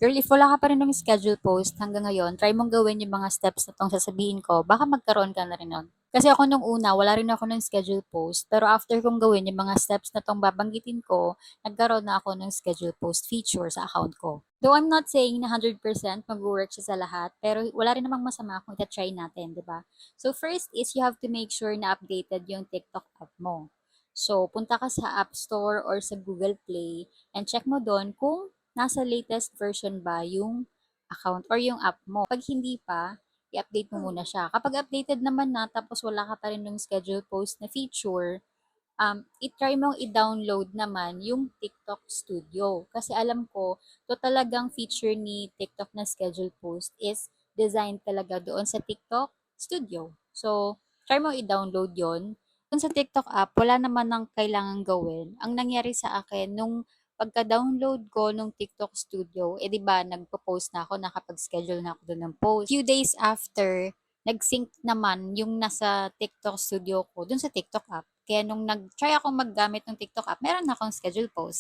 Girl, if wala ka pa rin ng schedule post hanggang ngayon, try mong gawin yung mga steps na tong sasabihin ko, baka magkaroon ka na rin nun. Kasi ako nung una, wala rin ako ng schedule post. Pero after kong gawin yung mga steps na tong babanggitin ko, nagkaroon na ako ng schedule post feature sa account ko. Though I'm not saying na 100% mag-work siya sa lahat, pero wala rin namang masama kung ita-try natin, di ba? So first is you have to make sure na updated yung TikTok app mo. So, punta ka sa App Store or sa Google Play and check mo doon kung nasa latest version ba yung account or yung app mo. Pag hindi pa, i-update mo muna siya. Kapag updated naman na tapos wala ka pa rin ng schedule post na feature, i-try mong i-download naman yung TikTok Studio. Kasi alam ko, to talagang feature ni TikTok na schedule post is designed talaga doon sa TikTok Studio. So, try mo i-download yon. Doon sa TikTok app, wala naman nang kailangan gawin. Ang nangyari sa akin, nung pagka-download ko nung TikTok Studio, eh di ba nagpo-post na ako, nakapag-schedule na ako doon ng post. Few days after, nag-sync naman yung nasa TikTok Studio ko dun sa TikTok app. Kaya nung nag-try akong maggamit ng TikTok app, meron na akong schedule post.